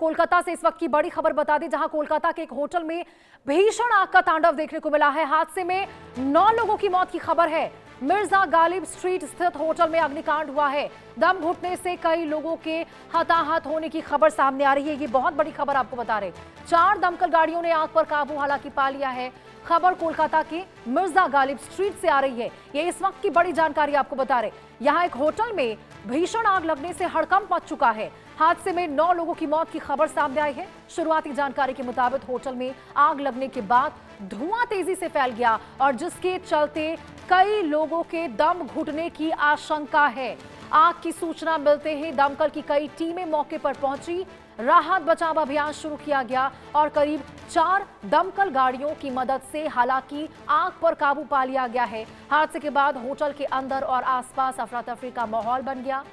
कोलकाता से इस वक्त की बड़ी खबर बता दें, जहां कोलकाता के एक होटल में भीषण आग का तांडव देखने को मिला है। हादसे में 9 लोगों की मौत की खबर है। मिर्जा गालिब स्ट्रीट स्थित होटल में अग्निकांड हुआ है। दम घुटने से कई लोगों के हताहत होने की खबर सामने आ रही है। ये बहुत बड़ी खबर आपको बता रहे। 4 दमकल गाड़ियों ने आग पर काबू हालांकि पा लिया है। खबर कोलकाता के मिर्जा गालिब स्ट्रीट से आ रही है। ये इस वक्त की बड़ी जानकारी आपको बता रहे। यहाँ एक होटल में भीषण आग लगने से हड़कंप मच चुका है। हादसे में 9 लोगों की मौत की खबर सामने आई है। शुरुआती जानकारी के मुताबिक होटल में आग लगने के बाद धुआं तेजी से फैल गया और जिसके चलते कई लोगों के दम घुटने की आशंका है। आग की सूचना मिलते ही दमकल की कई टीमें मौके पर पहुंची। राहत बचाव अभियान शुरू किया गया और करीब 4 दमकल गाड़ियों की मदद से हालांकि आग पर काबू पा लिया गया है। हादसे के बाद होटल के अंदर और आसपास अफरा तफरी का माहौल बन गया।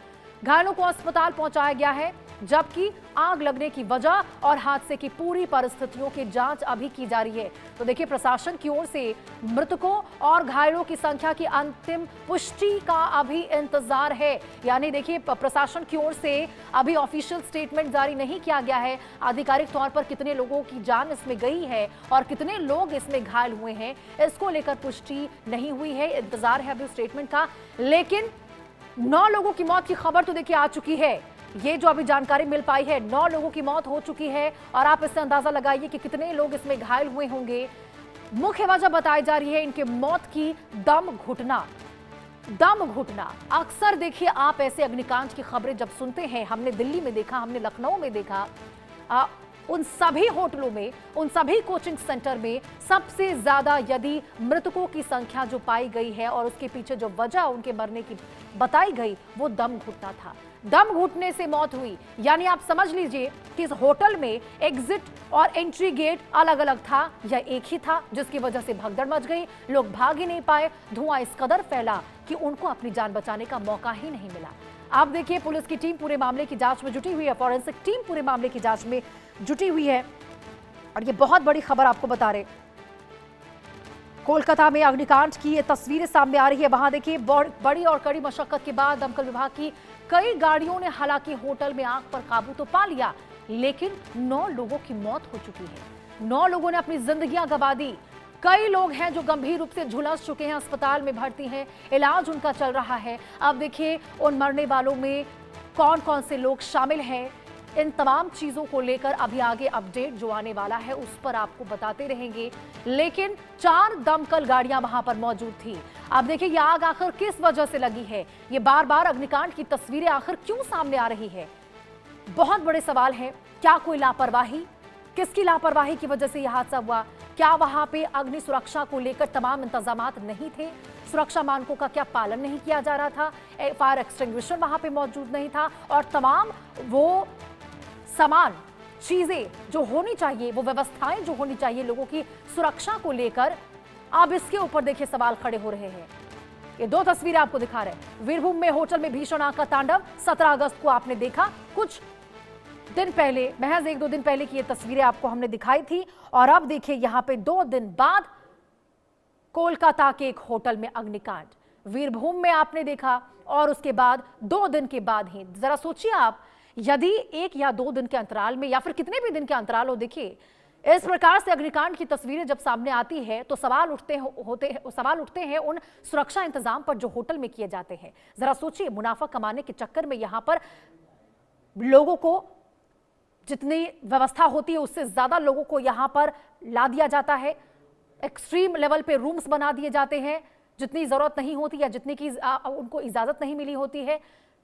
घायलों को अस्पताल पहुंचाया गया है, जबकि आग लगने की वजह और हादसे की पूरी परिस्थितियों की जांच अभी की जा रही है। तो देखिए, प्रशासन की ओर से मृतकों और घायलों की संख्या की अंतिम पुष्टि का अभी इंतजार है। यानी देखिए, प्रशासन की ओर से अभी ऑफिशियल स्टेटमेंट जारी नहीं किया गया है। आधिकारिक तौर पर कितने लोगों की जान इसमें गई है और कितने लोग इसमें घायल हुए हैं, इसको लेकर पुष्टि नहीं हुई है। इंतजार है अभी स्टेटमेंट का। लेकिन 9 लोगों की मौत की खबर तो देखिए आ चुकी है। ये जो अभी जानकारी मिल पाई है, 9 लोगों की मौत हो चुकी है और आप इससे अंदाजा लगाइए कि कितने लोग इसमें घायल हुए होंगे। मुख्य वजह बताई जा रही है इनके मौत की दम घुटना। दम घुटना अक्सर देखिए, आप ऐसे अग्निकांड की खबरें जब सुनते हैं, हमने दिल्ली में देखा, हमने लखनऊ में देखा, उन सभी होटलों में, उन सभी कोचिंग सेंटर में सबसे ज्यादा यदि मृतकों की संख्या जो पाई गई है और उसके पीछे जो वजह उनके मरने की बताई गई, वो दम घुटना था। दम घुटने से मौत हुई। यानी आप समझ लीजिए कि इस होटल में एग्जिट और एंट्री गेट अलग अलग था या एक ही था, जिसकी वजह से भगदड़ मच गई। लोग भाग ही नहीं पाए। धुआं इस कदर फैला कि उनको अपनी जान बचाने का मौका ही नहीं मिला। आप देखिए, पुलिस की टीम पूरे मामले की जांच में जुटी हुई है। फॉरेंसिक टीम पूरे मामले की जांच में जुटी हुई है और ये बहुत बड़ी खबर आपको बता रहे। कोलकाता में अग्निकांड की ये तस्वीरें सामने आ रही है। वहां देखिए, बड़ी और कड़ी मशक्कत के बाद दमकल विभाग की कई गाड़ियों ने हालांकि होटल में आग पर काबू तो पा लिया, लेकिन 9 लोगों की मौत हो चुकी है। 9 लोगों ने अपनी जिंदगियां गंवा दी। कई लोग हैं जो गंभीर रूप से झुलस चुके हैं, अस्पताल में भर्ती हैं, इलाज उनका चल रहा है। अब देखिए, उन मरने वालों में कौन कौन से लोग शामिल हैं, इन तमाम चीजों को लेकर अभी आगे अपडेट जो आने वाला है उस पर आपको बताते रहेंगे। लेकिन 4 दमकल गाड़ियां वहां पर मौजूद थी। अब देखिए, ये आग आखिर किस वजह से लगी है, ये बार बार अग्निकांड की तस्वीरें आखिर क्यों सामने आ रही है, बहुत बड़े सवाल है। क्या कोई लापरवाही, किसकी लापरवाही की वजह से यह हादसा हुआ? क्या वहां पे अग्नि सुरक्षा को लेकर तमाम इंतजामात नहीं थे? सुरक्षा मानकों का क्या पालन नहीं किया जा रहा था? फायर एक्सटिंग्विशर वहां पे मौजूद नहीं था और तमाम वो सामान, चीजें जो होनी चाहिए, वो व्यवस्थाएं जो होनी चाहिए लोगों की सुरक्षा को लेकर, अब इसके ऊपर देखिए सवाल खड़े हो रहे हैं। ये 2 तस्वीरें आपको दिखा रहे हैं। वीरभूम में होटल में भीषण आग का तांडव 17 अगस्त को आपने देखा। कुछ दिन पहले, महज 1-2 दिन पहले की ये तस्वीरें आपको हमने दिखाई थी और अब देखिए यहां पे 2 दिन बाद कोलकाता के एक होटल में अग्निकांड वीरभूम में आपने देखा और उसके बाद 2 दिन के बाद ही, जरा सोचिए आप, यदि 1 या 2 दिन के अंतराल में या फिर कितने भी दिन के अंतराल हो, देखिए इस प्रकार से अग्निकांड की तस्वीरें जब सामने आती है तो सवाल उठते हैं उन सुरक्षा इंतजाम पर जो होटल में किए जाते हैं। जरा सोचिए, मुनाफा कमाने के चक्कर में यहां पर लोगों को जितनी व्यवस्था होती है उससे ज्यादा लोगों को यहां पर ला दिया जाता है। एक्सट्रीम लेवल पे रूम्स बना दिए जाते हैं जितनी जरूरत नहीं होती या जितनी की उनको इजाजत नहीं मिली होती है,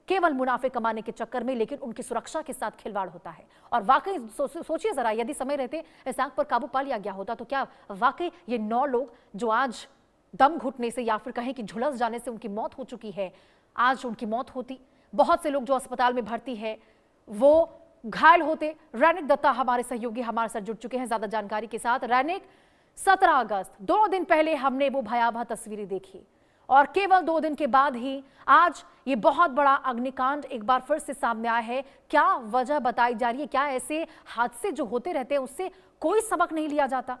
केवल मुनाफे कमाने के चक्कर में, लेकिन उनकी सुरक्षा के साथ खिलवाड़ होता है। और वाकई सोचिए जरा, यदि समय रहते इस आग पर काबू पा लिया गया होता तो क्या वाकई ये 9 लोग जो आज दम घुटने से या फिर कहें कि झुलस जाने से उनकी मौत हो चुकी है, आज उनकी मौत होती? बहुत से लोग जो अस्पताल में भर्ती है वो घायल होते। रैनिक दत्ता हमारे सहयोगी हमारे साथ जुड़ चुके हैं ज्यादा जानकारी के साथ। रैनिक, 17 अगस्त 2 दिन पहले हमने वो भयावह तस्वीरें देखी और केवल 2 दिन के बाद ही आज ये बहुत बड़ा अग्निकांड एक बार फिर से सामने आया है। क्या वजह बताई जा रही है? क्या ऐसे हादसे जो होते रहते हैं उससे कोई सबक नहीं लिया जाता?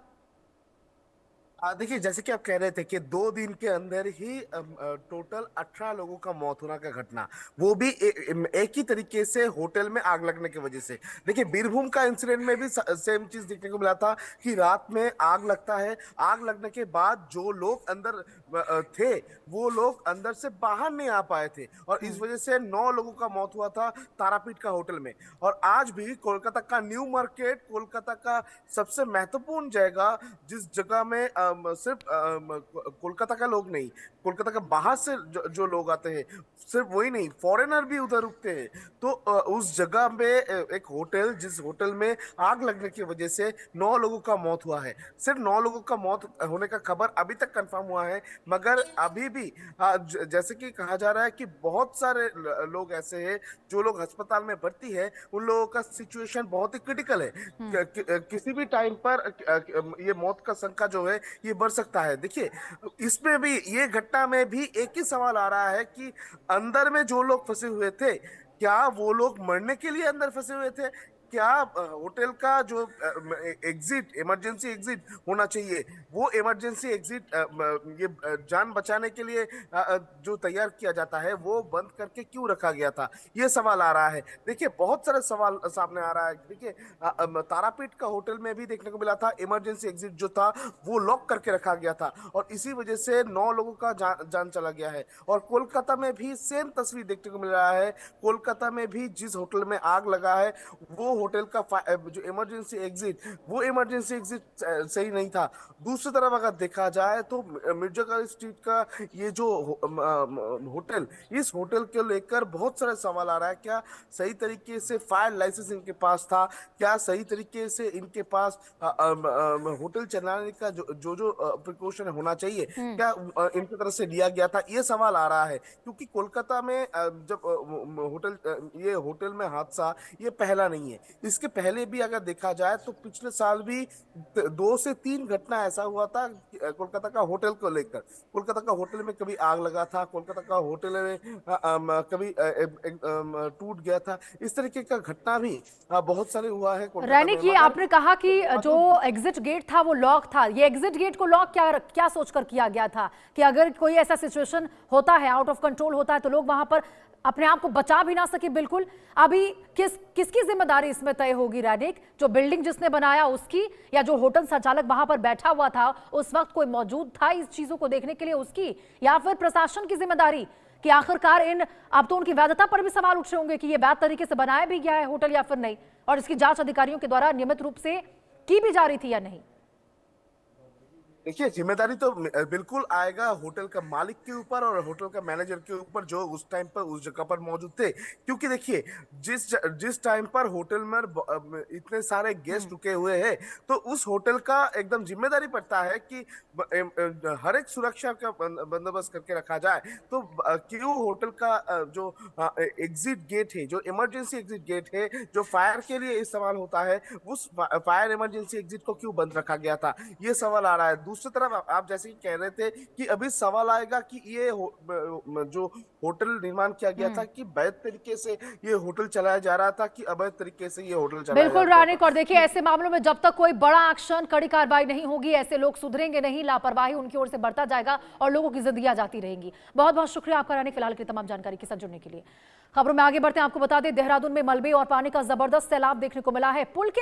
देखिए, जैसे कि आप कह रहे थे कि 2 दिन के अंदर ही टोटल 18 लोगों का मौत होना का घटना, वो भी एक ही तरीके से होटल में आग लगने की वजह से। देखिए, बीरभूम का इंसिडेंट में भी सेम चीज देखने को मिला था कि रात में आग लगता है। आग लगने के बाद जो लोग अंदर थे, वो लोग अंदर से बाहर नहीं आ पाए थे, और इस वजह से 9 लोगों का मौत हुआ था तारापीठ का होटल में। और आज भी कोलकाता का न्यू मार्केट, कोलकाता का सबसे महत्वपूर्ण जगह, जिस जगह में सिर्फ कोलकाता का लोग नहीं, कोलकाता का बाहर से जो लोग आते हैं, सिर्फ वही नहीं, फॉरेनर भी उधर रुकते हैं। तो उस जगह में एक होटल, जिस होटल में आग लगने की वजह से 9 लोगों का मौत हुआ है। सिर्फ 9 लोगों का मौत होने का खबर अभी तक कंफर्म हुआ है, मगर अभी भी जैसे कि कहा जा रहा है कि बहुत सारे लोग ऐसे हैं जो लोग अस्पताल में भर्ती है, उन लोगों का सिचुएशन बहुत ही क्रिटिकल है। किसी भी टाइम पर ये मौत का संख्या जो है ये बढ़ सकता है। देखिए, इसमें भी, ये घटना में भी एक ही सवाल आ रहा है कि अंदर में जो लोग फंसे हुए थे, क्या वो लोग मरने के लिए अंदर फंसे हुए थे? क्या होटल का जो एग्जिट, इमरजेंसी एग्जिट होना चाहिए, वो इमरजेंसी एग्जिट ये जान बचाने के लिए जो तैयार किया जाता है, वो बंद करके क्यों रखा गया था? ये सवाल आ रहा है। देखिए, बहुत सारे सवाल सामने आ रहा है। देखिए, तारापीठ का होटल में भी देखने को मिला था, इमरजेंसी एग्जिट जो था वो लॉक करके रखा गया था, और इसी वजह से 9 लोगों का जान चला गया है। और कोलकाता में भी सेम तस्वीर देखने को मिल रहा है। कोलकाता में भी जिस होटल में आग लगा है, वो होटल का जो इमरजेंसी एग्जिट, वो इमरजेंसी एग्जिट सही नहीं था। दूसरी तरफ अगर देखा जाए तो मिर्जागढ़ स्ट्रीट का ये जो होटल, इस होटल के लेकर बहुत सारे सवाल आ रहा है। क्या सही तरीके से फायर लाइसेंस इनके पास था? क्या सही तरीके से इनके पास होटल चलाने का जो प्रिकॉशन होना चाहिए, क्या इनकी तरफ से लिया गया था? ये सवाल आ रहा है, क्योंकि कोलकाता में जब ये होटल में हादसा ये पहला नहीं है। इसके पहले भी अगर देखा जाए तो पिछले साल भी 2 से 3 घटना ऐसा हुआ था कोलकाता का होटल को लेकर। कोलकाता का होटल में कभी आग लगा था, कोलकाता का होटल में कभी टूट गया था। इस तरीके का घटना भी बहुत सारे हुआ है कोलकाता में। रैनिक, ये आपने कहा कि जो एग्जिट गेट था वो लॉक था। ये एग्जिट गेट को लॉक क्या क्या सोचकर किया गया था कि अगर कोई ऐसा सिचुएशन होता है, आउट ऑफ कंट्रोल होता है, तो लोग वहां पर अपने आप को बचा भी ना सके? बिल्कुल। अभी किसकी जिम्मेदारी इसमें तय होगी रैनिक? जो बिल्डिंग जिसने बनाया उसकी, या जो होटल संचालक वहां पर बैठा हुआ था उस वक्त कोई मौजूद था इस चीजों को देखने के लिए, उसकी, या फिर प्रशासन की जिम्मेदारी कि आखिरकार अब तो उनकी वैधता पर भी सवाल उठ रहे होंगे कि ये वैध तरीके से बनाया भी गया है होटल या फिर नहीं, और इसकी जांच अधिकारियों के द्वारा नियमित रूप से की भी जा रही थी या नहीं? देखिए, जिम्मेदारी तो बिल्कुल आएगा होटल का मालिक के ऊपर और होटल का मैनेजर के ऊपर, जो उस टाइम पर उस जगह पर मौजूद थे। क्योंकि देखिए, जिस टाइम पर होटल में इतने सारे गेस्ट रुके हुए हैं, तो उस होटल का एकदम जिम्मेदारी पड़ता है कि हर एक सुरक्षा का बंदोबस्त करके रखा जाए। तो क्यों होटल का जो एग्जिट गेट है, जो इमरजेंसी एग्जिट गेट है, जो फायर के लिए इस्तेमाल होता है, उस फायर इमरजेंसी एग्जिट को क्यों बंद रखा गया था? ये सवाल आ रहा है। दूसरी तरफ आप जैसे कि कह रहे थे कि अभी सवाल आएगा कि ये जो होटल निर्माण किया गया था, कि वैध तरीके से ये होटल चलाया जा रहा था कि अवैध तरीके से ये होटल चलाया जा बिल्कुल रहा रानिक, था? और देखिए, ऐसे मामलों में जब तक कोई बड़ा एक्शन, कड़ी कार्रवाई नहीं होगी, ऐसे लोग सुधरेंगे नहीं, लापरवाही उनकी ओर से बढ़ता जाएगा और लोगों की जिंदगियां जाती रहेंगी। बहुत बहुत शुक्रिया आपका रानिक, फिलहाल की तमाम जानकारी के साथ जुड़ने के लिए। खबरों में आगे बढ़ते हैं, आपको बता दें, देहरादून में मलबे और पानी का जबरदस्त सैलाब देखने को मिला है। पुल के